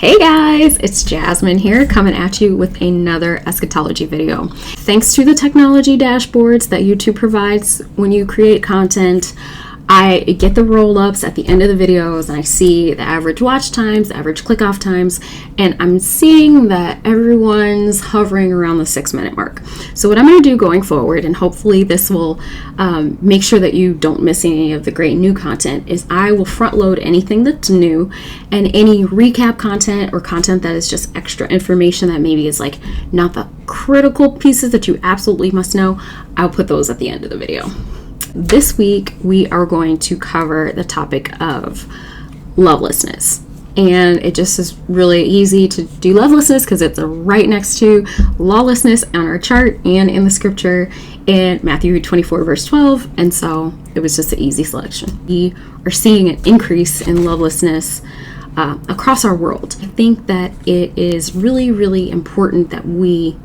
Hey guys, it's Jasmine here coming at you with another eschatology video. Thanks to the technology dashboards that YouTube provides when you create content, I get the roll-ups at the end of the videos and I see the average watch times, the average click-off times, and I'm seeing that everyone's hovering around the 6-minute mark. So what I'm going to do going forward, and hopefully this will make sure that you don't miss any of the great new content, is I will front load anything that's new, and any recap content or content that is just extra information that maybe is like not the critical pieces that you absolutely must know, I'll put those at the end of the video. This week, we are going to cover the topic of lovelessness. And it just is really easy to do lovelessness because it's right next to lawlessness on our chart and in the scripture in Matthew 24, verse 12. And so it was just an easy selection. We are seeing an increase in lovelessness across our world. I think that it is really, really important that we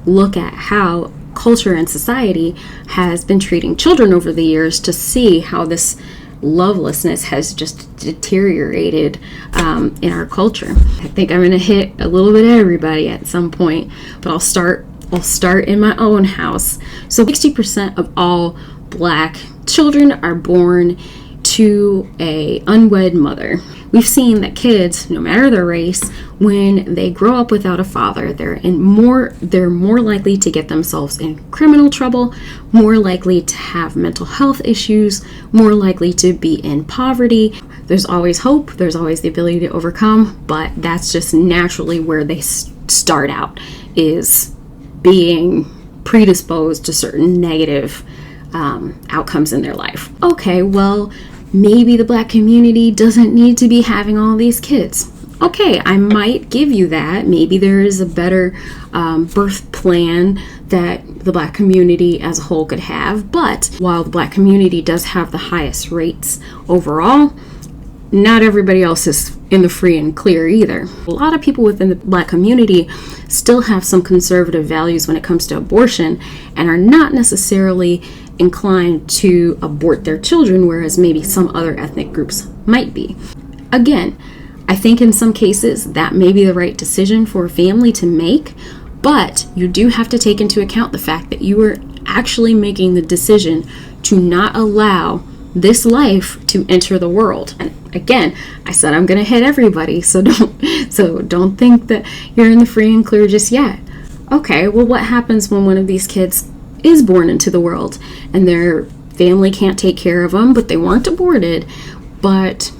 look at how culture and society has been treating children over the years to see how this lovelessness has just deteriorated in our culture. I think I'm going to hit a little bit of everybody at some point, but I'll start in my own house. So 60% of all Black children are born to a unwed mother. We've seen that kids, no matter their race, when they grow up without a father, they're more likely to get themselves in criminal trouble, more likely to have mental health issues, more likely to be in poverty. There's always hope, there's always the ability to overcome, but that's just naturally where they start out, is being predisposed to certain negative outcomes in their life. Okay, well, maybe the Black community doesn't need to be having all these kids. Okay, I might give you that. Maybe there is a better birth plan that the Black community as a whole could have. But while the Black community does have the highest rates overall, not everybody else is in the free and clear either. A lot of people within the Black community still have some conservative values when it comes to abortion and are not necessarily inclined to abort their children, whereas maybe some other ethnic groups might be. Again, I think in some cases that may be the right decision for a family to make, but you do have to take into account the fact that you are actually making the decision to not allow this life to enter the world. And again, I said I'm going to hit everybody, so don't think that you're in the free and clear just yet. Okay, well, what happens when one of these kids is born into the world and their family can't take care of them, but they weren't aborted, but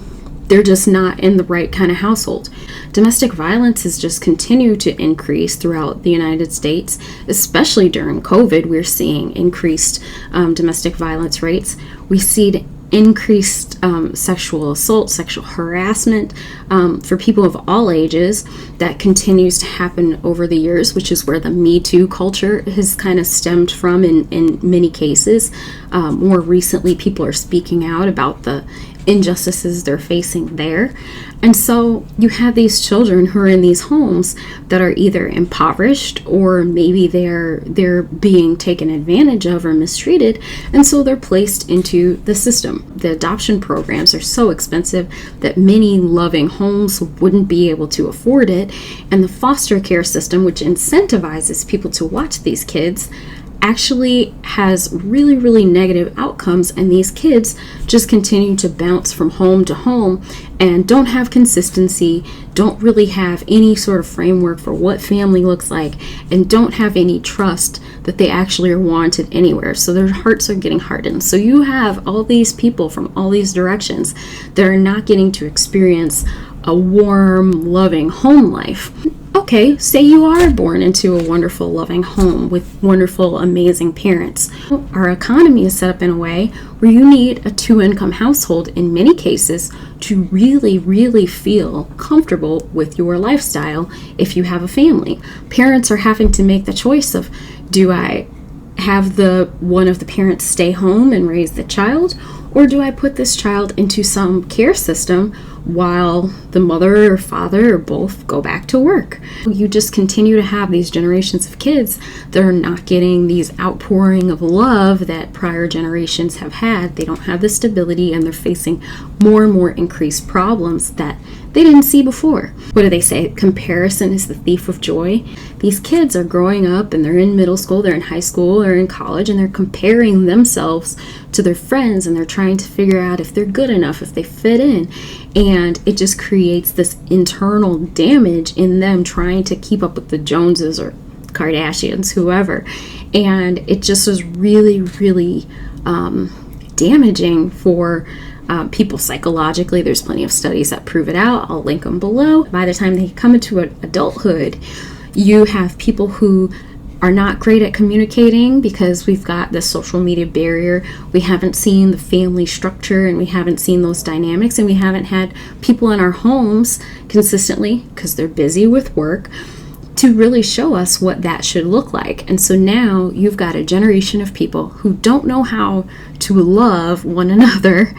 they're just not in the right kind of household? Domestic violence has just continued to increase throughout the United States, especially during COVID. We're seeing increased domestic violence rates. We see increased sexual assault, sexual harassment for people of all ages that continues to happen over the years, which is where the Me Too culture has kind of stemmed from in many cases. More recently, people are speaking out about the injustices they're facing there. And so you have these children who are in these homes that are either impoverished or maybe they're being taken advantage of or mistreated, and so they're placed into the system. The adoption programs are so expensive that many loving homes wouldn't be able to afford it, and the foster care system, which incentivizes people to watch these kids, actually has really, really negative outcomes, and these kids just continue to bounce from home to home and don't have consistency, don't really have any sort of framework for what family looks like, and don't have any trust that they actually are wanted anywhere. So their hearts are getting hardened. So you have all these people from all these directions that are not getting to experience a warm, loving home life. Okay, say you are born into a wonderful, loving home with wonderful, amazing parents. Our economy is set up in a way where you need a 2-income household in many cases to really, really feel comfortable with your lifestyle if you have a family. Parents are having to make the choice of, do I have one of the parents stay home and raise the child, or do I put this child into some care system while the mother or father or both go back to work. You just continue to have these generations of kids that are not getting these outpouring of love that prior generations have had. They don't have the stability, and they're facing more and more increased problems that they didn't see before. What do they say? Comparison is the thief of joy. These kids are growing up and they're in middle school, they're in high school, or in college, and they're comparing themselves to their friends, and they're trying to figure out if they're good enough, if they fit in. And it just creates this internal damage in them trying to keep up with the Joneses or Kardashians, whoever. And it just is really, really damaging for people psychologically. There's plenty of studies that prove it out. I'll link them below. By the time they come into adulthood, you have people who are not great at communicating because we've got this social media barrier. We haven't seen the family structure, and we haven't seen those dynamics, and we haven't had people in our homes consistently, because they're busy with work, to really show us what that should look like. And so now you've got a generation of people who don't know how to love one another,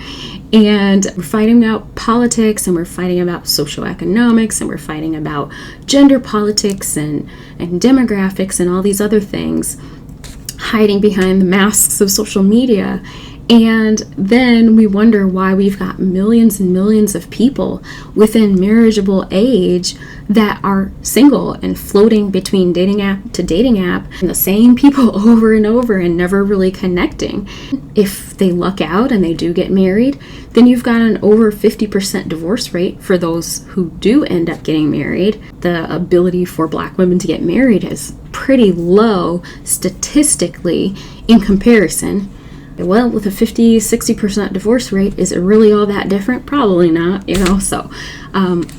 and we're fighting about politics, and we're fighting about socioeconomics, and we're fighting about gender politics and demographics and all these other things, hiding behind the masks of social media. And then we wonder why we've got millions and millions of people within marriageable age that are single and floating between dating app to dating app, and the same people over and over, and never really connecting. If they luck out and they do get married, then you've got an over 50% divorce rate for those who do end up getting married. The ability for Black women to get married is pretty low statistically in comparison. Well, with a 50-60% divorce rate, is it really all that different? Probably not,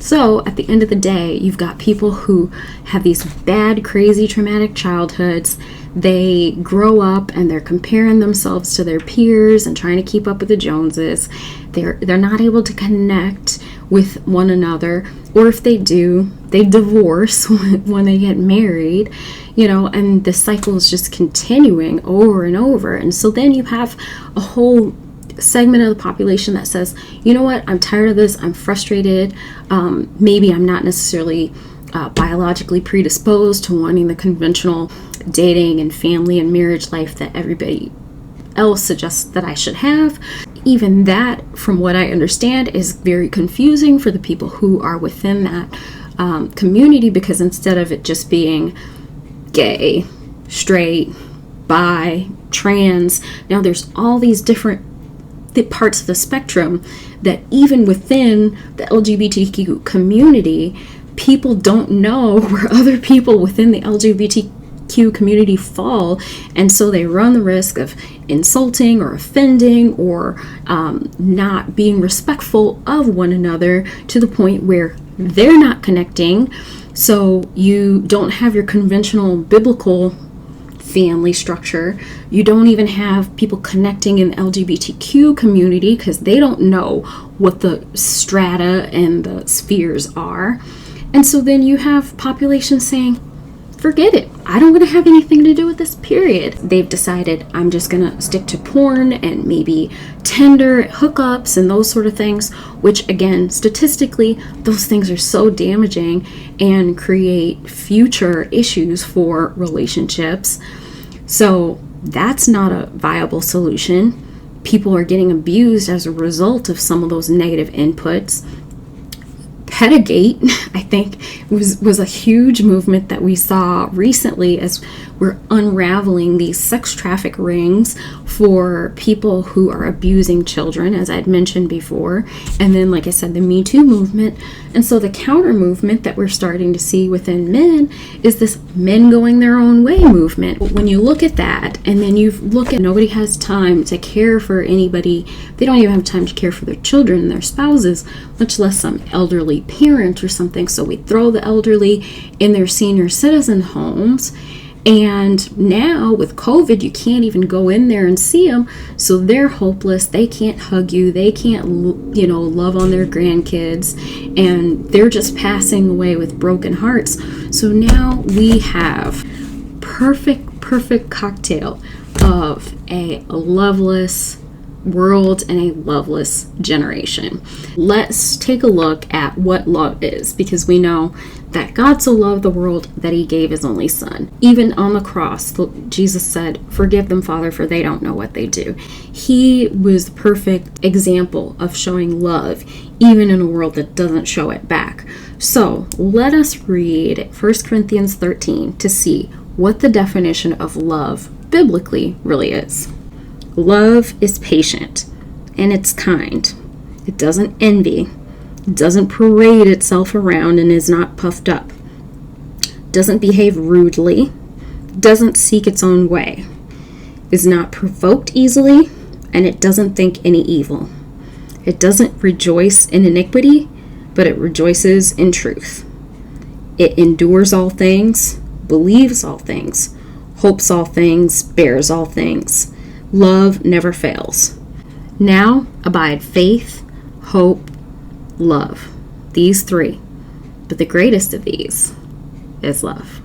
So at the end of the day, you've got people who have these bad, crazy, traumatic childhoods. They grow up and they're comparing themselves to their peers and trying to keep up with the Joneses. They're not able to connect with one another, or if they do, they divorce when they get married, and the cycle is just continuing over and over. And so then you have a whole segment of the population that says, you know what, I'm tired of this, I'm frustrated, maybe I'm not necessarily biologically predisposed to wanting the conventional dating and family and marriage life that everybody else suggests that I should have. Even that, from what I understand, is very confusing for the people who are within that community, because instead of it just being gay, straight, bi, trans, now there's all these different parts of the spectrum that even within the LGBTQ community, people don't know where other people within the LGBTQ community fall, and so they run the risk of insulting or offending or not being respectful of one another to the point where they're not connecting. So you don't have your conventional biblical family structure. You don't even have people connecting in the LGBTQ community because they don't know what the strata and the spheres are. And so then you have populations saying, forget it, I don't want to have anything to do with this, period. They've decided, I'm just going to stick to porn and maybe Tinder, hookups, and those sort of things, which again, statistically, those things are so damaging and create future issues for relationships. So that's not a viable solution. People are getting abused as a result of some of those negative inputs. Pedagate, I think, was a huge movement that we saw recently as we're unraveling these sex traffic rings for people who are abusing children, as I'd mentioned before. And then, like I said, the Me Too movement. And so the counter movement that we're starting to see within men is this men going their own way movement. When you look at that, and then you look at nobody has time to care for anybody, they don't even have time to care for their children and their spouses, much less some elderly parent or something. So we throw the elderly in their senior citizen homes. And now with COVID, you can't even go in there and see them. So they're hopeless. They can't hug you. They can't, love on their grandkids. And they're just passing away with broken hearts. So now we have perfect cocktail of a loveless, world in a loveless generation. Let's take a look at what love is, because we know that God so loved the world that he gave his only son. Even on the cross, Jesus said, "Forgive them, Father, for they don't know what they do." He was the perfect example of showing love, even in a world that doesn't show it back. So let us read 1 Corinthians 13 to see what the definition of love biblically really is. Love is patient and it's kind. It doesn't envy. It doesn't parade itself around and is not puffed up. Doesn't behave rudely. Doesn't seek its own way. Is not provoked easily, and it doesn't think any evil. It doesn't rejoice in iniquity, but it rejoices in truth. It endures all things, believes all things, hopes all things, bears all things. Love never fails. Now abide faith, hope, love. These three. But the greatest of these is love.